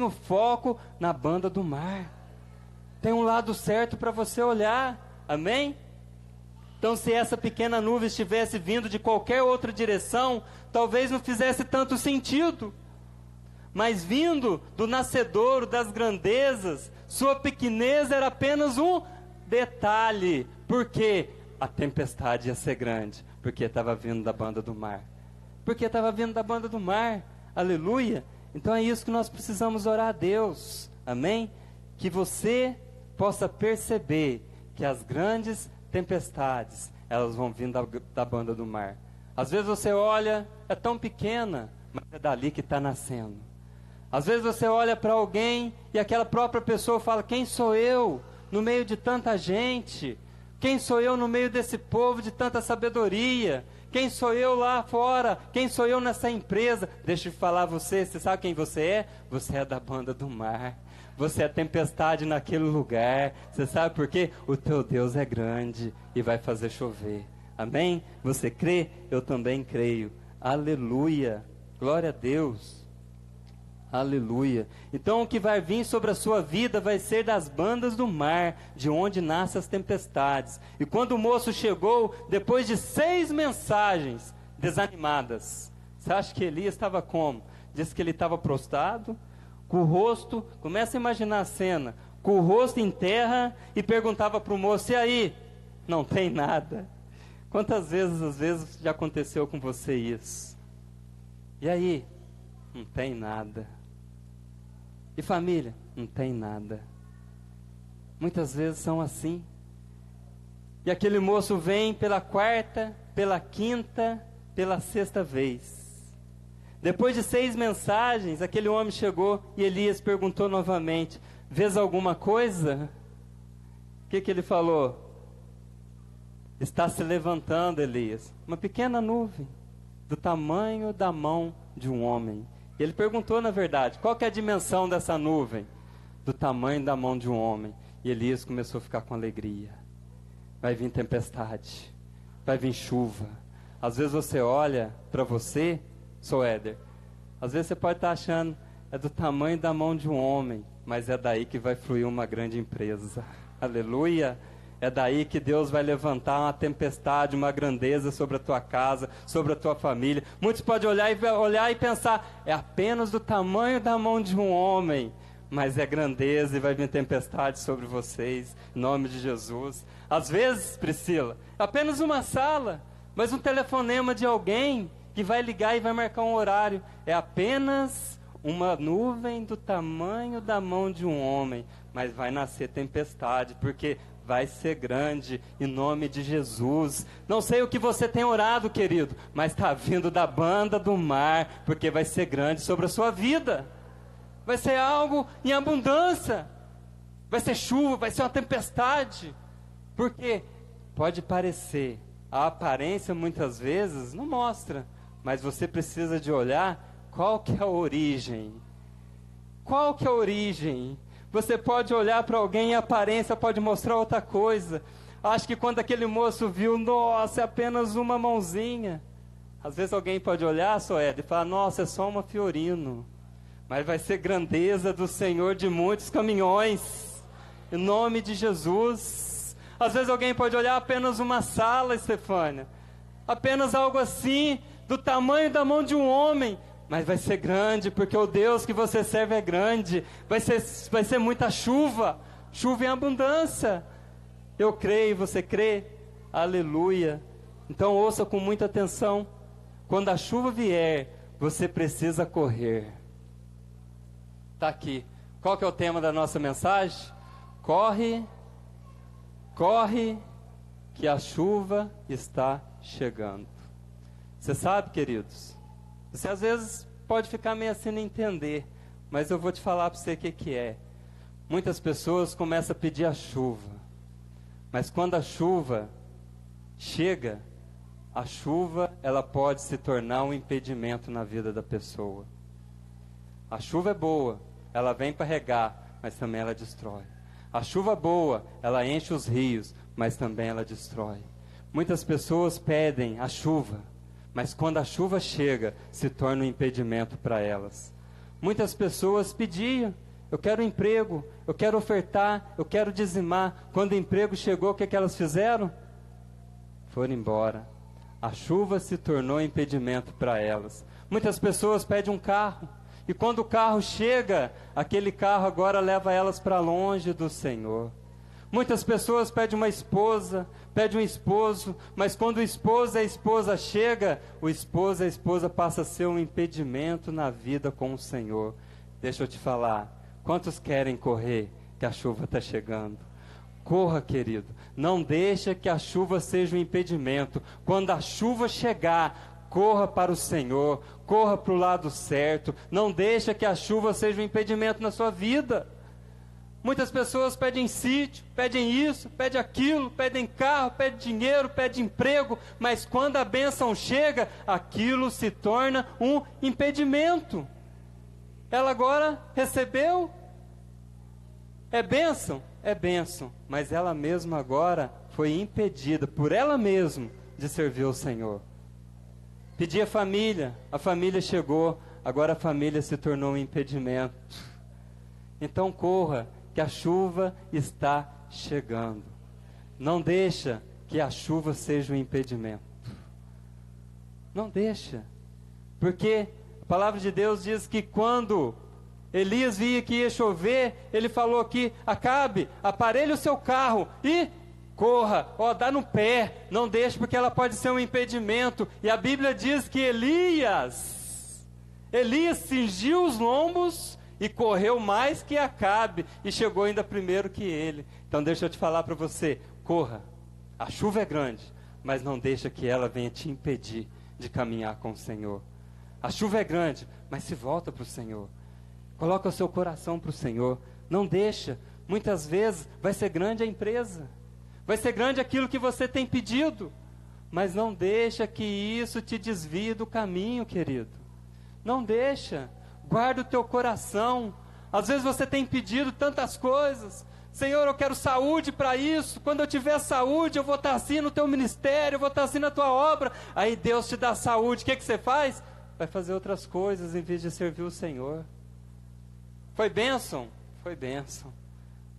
o foco na banda do mar. Tem um lado certo para você olhar. Amém? Então, se essa pequena nuvem estivesse vindo de qualquer outra direção, talvez não fizesse tanto sentido. Mas vindo do nascedouro das grandezas, sua pequenez era apenas um detalhe. Por quê? A tempestade ia ser grande, porque estava vindo da banda do mar. Porque estava vindo da banda do mar. Aleluia. Então é isso que nós precisamos orar a Deus. Amém? Que você possa perceber que as grandes tempestades, elas vão vir da banda do mar. Às vezes você olha, é tão pequena, mas é dali que está nascendo. Às vezes você olha para alguém e aquela própria pessoa fala: quem sou eu no meio de tanta gente? Quem sou eu no meio desse povo de tanta sabedoria? Quem sou eu lá fora? Quem sou eu nessa empresa? Deixa eu falar você sabe quem você é? Você é da banda do mar. Você é tempestade naquele lugar. Você sabe por quê? O teu Deus é grande e vai fazer chover. Amém? Você crê? Eu também creio. Aleluia. Glória a Deus. Aleluia. Então o que vai vir sobre a sua vida vai ser das bandas do mar, de onde nascem as tempestades. E quando o moço chegou, depois de 6 mensagens desanimadas, você acha que Elias estava como? Diz que ele estava prostrado, com o rosto, começa a imaginar a cena, com o rosto em terra, e perguntava para o moço: e aí? Não tem nada. Quantas vezes, às vezes, já aconteceu com você isso? E aí? Não tem nada. E família? Não tem nada. Muitas vezes são assim. E aquele moço vem pela 4ª, pela 5ª, pela 6ª vez. Depois de 6 mensagens, aquele homem chegou e Elias perguntou novamente: vês alguma coisa? O que ele falou? Está se levantando, Elias, uma pequena nuvem, do tamanho da mão de um homem. E ele perguntou, na verdade, qual que é a dimensão dessa nuvem? Do tamanho da mão de um homem. E Elias começou a ficar com alegria. Vai vir tempestade, vai vir chuva. Às vezes você olha para você, sou Éder, às vezes você pode estar achando, é do tamanho da mão de um homem, mas é daí que vai fluir uma grande empresa. Aleluia! É daí que Deus vai levantar uma tempestade, uma grandeza sobre a tua casa, sobre a tua família. Muitos podem olhar e pensar: é apenas do tamanho da mão de um homem, mas é grandeza e vai vir tempestade sobre vocês, em nome de Jesus. Às vezes, Priscila, é apenas uma sala, mas um telefonema de alguém que vai ligar e vai marcar um horário. É apenas uma nuvem do tamanho da mão de um homem, mas vai nascer tempestade, porque vai ser grande, em nome de Jesus. Não sei o que você tem orado, querido, mas está vindo da banda do mar, porque vai ser grande sobre a sua vida. Vai ser algo em abundância. Vai ser chuva, vai ser uma tempestade. Porque pode parecer, a aparência muitas vezes não mostra, mas você precisa de olhar qual que é a origem. Qual que é a origem? Você pode olhar para alguém e a aparência pode mostrar outra coisa. Acho que quando aquele moço viu, nossa, é apenas uma mãozinha. Às vezes alguém pode olhar, Soed, e falar: nossa, é só uma Fiorino. Mas vai ser grandeza do Senhor de muitos caminhões. Em nome de Jesus. Às vezes alguém pode olhar apenas uma sala, Estefânia. Apenas algo assim, do tamanho da mão de um homem. mas vai ser grande, porque o Deus que você serve é grande. Vai ser muita chuva, chuva em abundância. Eu creio, você crê? Aleluia. Então ouça com muita atenção. Quando a chuva vier, você precisa correr. Está aqui. Qual que é o tema da nossa mensagem? Corre, corre, que a chuva está chegando. Você sabe, queridos, você às vezes pode ficar meio assim não entender, mas eu vou te falar para você o que é. Muitas pessoas começam a pedir a chuva, mas quando a chuva chega, a chuva ela pode se tornar um impedimento na vida da pessoa. A chuva é boa, ela vem para regar, mas também ela destrói. A chuva boa, ela enche os rios, mas também ela destrói. Muitas pessoas pedem a chuva, mas quando a chuva chega, se torna um impedimento para elas. Muitas pessoas pediam, eu quero emprego, eu quero ofertar, eu quero dizimar. Quando o emprego chegou, o que elas fizeram? Foram embora. A chuva se tornou impedimento para elas. Muitas pessoas pedem um carro, e quando o carro chega, aquele carro agora leva elas para longe do Senhor. Muitas pessoas pedem uma esposa, pedem um esposo, mas quando o esposo e a esposa chega, o esposo e a esposa passa a ser um impedimento na vida com o Senhor. Deixa eu te falar, quantos querem correr, que a chuva está chegando? Corra, querido, não deixa que a chuva seja um impedimento. Quando a chuva chegar, corra para o Senhor, corra para o lado certo, não deixa que a chuva seja um impedimento na sua vida. Muitas pessoas pedem sítio, pedem isso, pedem aquilo, pedem carro, pedem dinheiro, pedem emprego, mas quando a bênção chega, aquilo se torna um impedimento. Ela agora recebeu, é bênção, mas ela mesma agora foi impedida por ela mesma de servir o Senhor. Pedia a família chegou, agora a família se tornou um impedimento. Então corra, que a chuva está chegando. Não deixa que a chuva seja um impedimento. Não deixa. Porque a palavra de Deus diz que quando Elias via que ia chover, ele falou aqui, Acabe, aparelhe o seu carro e corra, dá no pé, não deixe, porque ela pode ser um impedimento. E a Bíblia diz que Elias cingiu os lombos e correu mais que Acabe, e chegou ainda primeiro que ele. Então deixa eu te falar para você, corra, a chuva é grande, mas não deixa que ela venha te impedir de caminhar com o Senhor. A chuva é grande, mas se volta para o Senhor, coloca o seu coração para o Senhor, não deixa. Muitas vezes vai ser grande a empresa, vai ser grande aquilo que você tem pedido, mas não deixa que isso te desvie do caminho, querido. Não deixa. Guarda o teu coração. Às vezes você tem pedido tantas coisas. Senhor, eu quero saúde para isso. Quando eu tiver saúde, eu vou estar assim no teu ministério, eu vou estar assim na tua obra. Aí Deus te dá saúde. O que você faz? Vai fazer outras coisas em vez de servir o Senhor. Foi bênção? Foi bênção.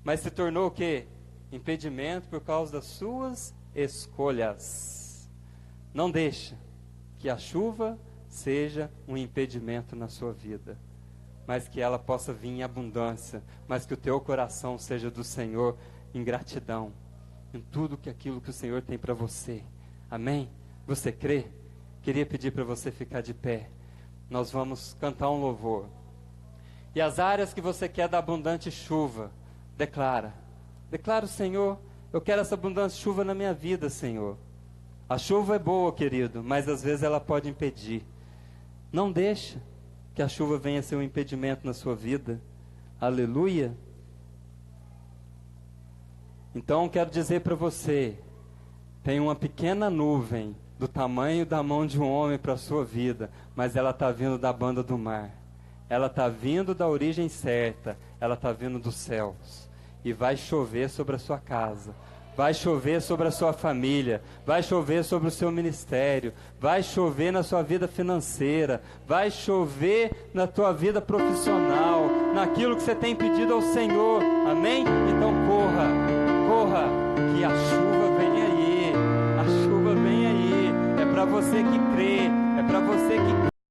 Mas se tornou o quê? Impedimento por causa das suas escolhas. Não deixa que a chuva seja um impedimento na sua vida, mas que ela possa vir em abundância, mas que o teu coração seja do Senhor em gratidão, em tudo aquilo que o Senhor tem para você. Amém? Você crê? Queria pedir para você ficar de pé. Nós vamos cantar um louvor. E as áreas que você quer da abundante chuva, declara, Senhor, eu quero essa abundante chuva na minha vida, Senhor. A chuva é boa, querido, mas às vezes ela pode impedir. Não deixa que a chuva venha a ser um impedimento na sua vida. Aleluia. Então quero dizer para você, tem uma pequena nuvem do tamanho da mão de um homem para a sua vida, mas ela está vindo da banda do mar. Ela está vindo da origem certa, ela está vindo dos céus. E vai chover sobre a sua casa, vai chover sobre a sua família, vai chover sobre o seu ministério, vai chover na sua vida financeira, vai chover na tua vida profissional, naquilo que você tem pedido ao Senhor. Amém? Então corra, que a chuva vem aí, a chuva vem aí. É para você que crê, é para você que